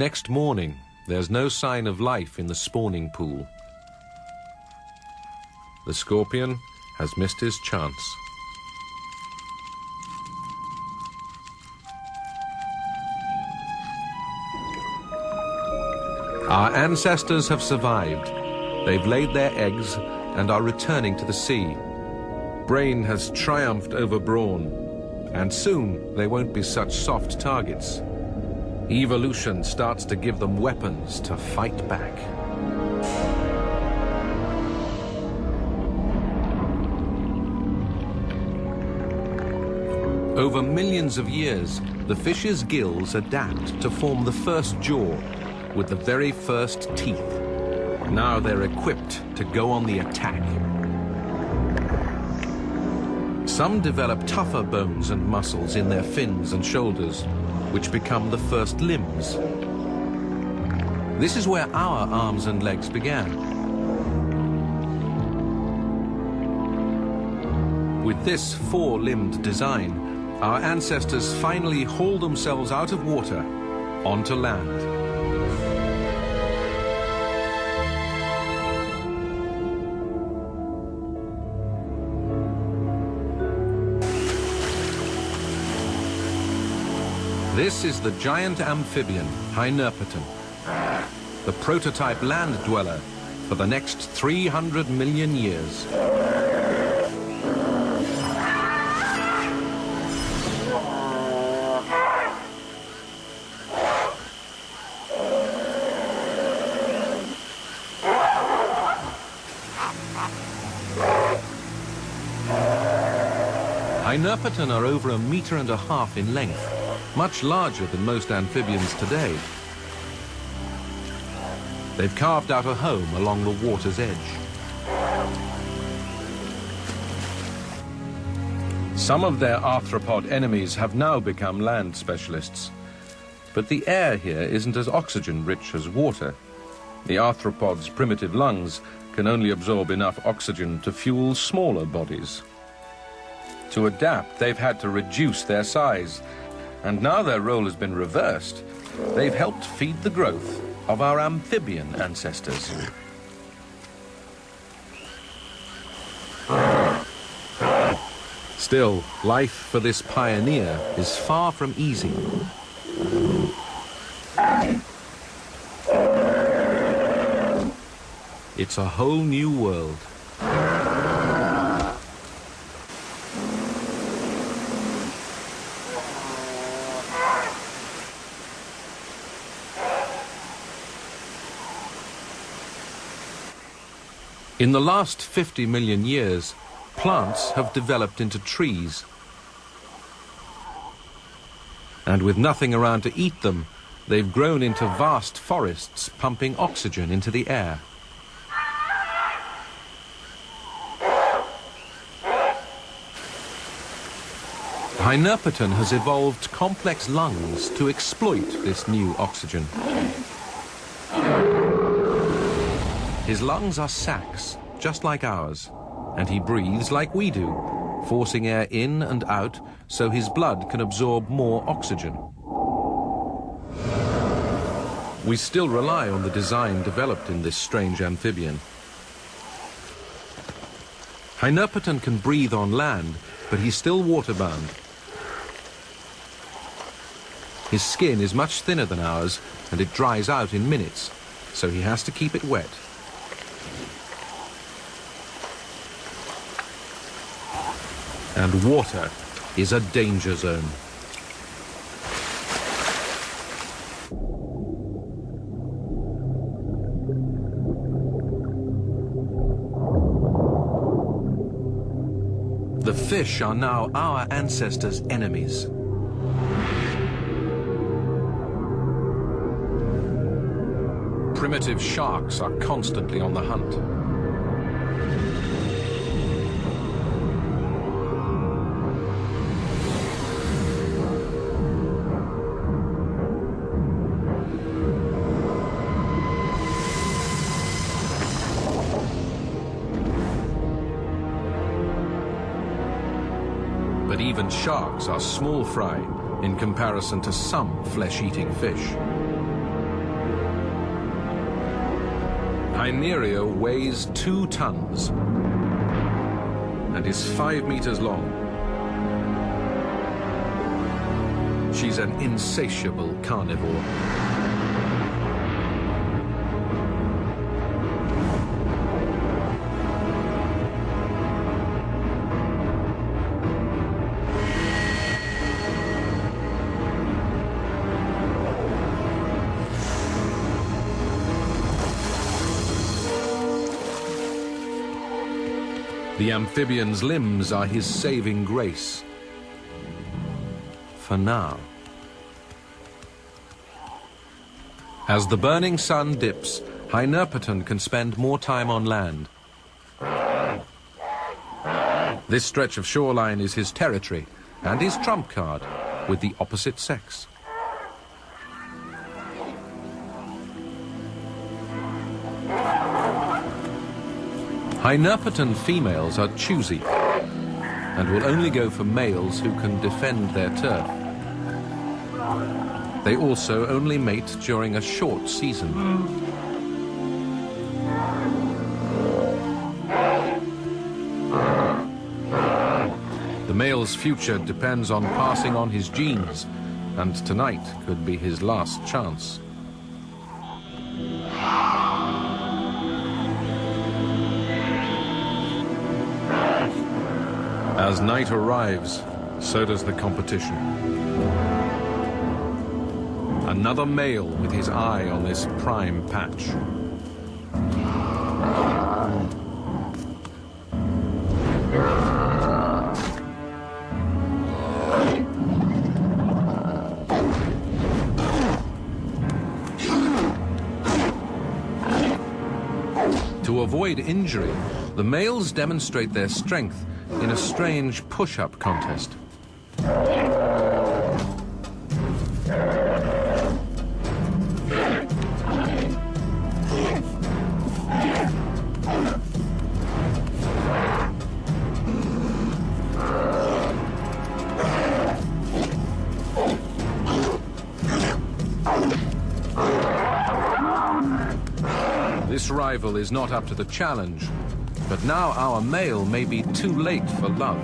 Next morning, there's no sign of life in the spawning pool. The scorpion has missed his chance. Our ancestors have survived. They've laid their eggs and are returning to the sea. Brain has triumphed over brawn, and soon they won't be such soft targets. Evolution starts to give them weapons to fight back. Over millions of years, the fish's gills adapt to form the first jaw with the very first teeth. Now they're equipped to go on the attack. Some develop tougher bones and muscles in their fins and shoulders, which become the first limbs. This is where our arms and legs began. With this four-limbed design, our ancestors finally hauled themselves out of water onto land. This is the giant amphibian, Hynerpeton, the prototype land dweller for the next 300 million years. Hynerpeton are over 1.5 meters in length, much larger than most amphibians today. They've carved out a home along the water's edge. Some of their arthropod enemies have now become land specialists. But the air here isn't as oxygen-rich as water. The arthropod's primitive lungs can only absorb enough oxygen to fuel smaller bodies. To adapt, they've had to reduce their size. And now their role has been reversed. They've helped feed the growth of our amphibian ancestors. Still, life for this pioneer is far from easy. It's a whole new world. In the last 50 million years, plants have developed into trees. And with nothing around to eat them, they've grown into vast forests pumping oxygen into the air. Hynerpeton has evolved complex lungs to exploit this new oxygen. His lungs are sacs, just like ours, and he breathes like we do, forcing air in and out so his blood can absorb more oxygen. We still rely on the design developed in this strange amphibian. Hynerpeton can breathe on land, but he's still waterbound. His skin is much thinner than ours, and it dries out in minutes, so he has to keep it wet. And water is a danger zone. The fish are now our ancestors' enemies. Primitive sharks are constantly on the hunt. But even sharks are small fry in comparison to some flesh-eating fish. Hyneria weighs 2 tons and is 5 meters long. She's an insatiable carnivore. The amphibian's limbs are his saving grace. For now. As the burning sun dips, Hynerpeton can spend more time on land. This stretch of shoreline is his territory and his trump card with the opposite sex. Hynerpeton females are choosy and will only go for males who can defend their turf. They also only mate during a short season. The male's future depends on passing on his genes, and tonight could be his last chance. As night arrives, so does the competition. Another male with his eye on this prime patch. To avoid injury, the males demonstrate their strength in a strange push-up contest. This rival is not up to the challenge, but now our male may be too late for love.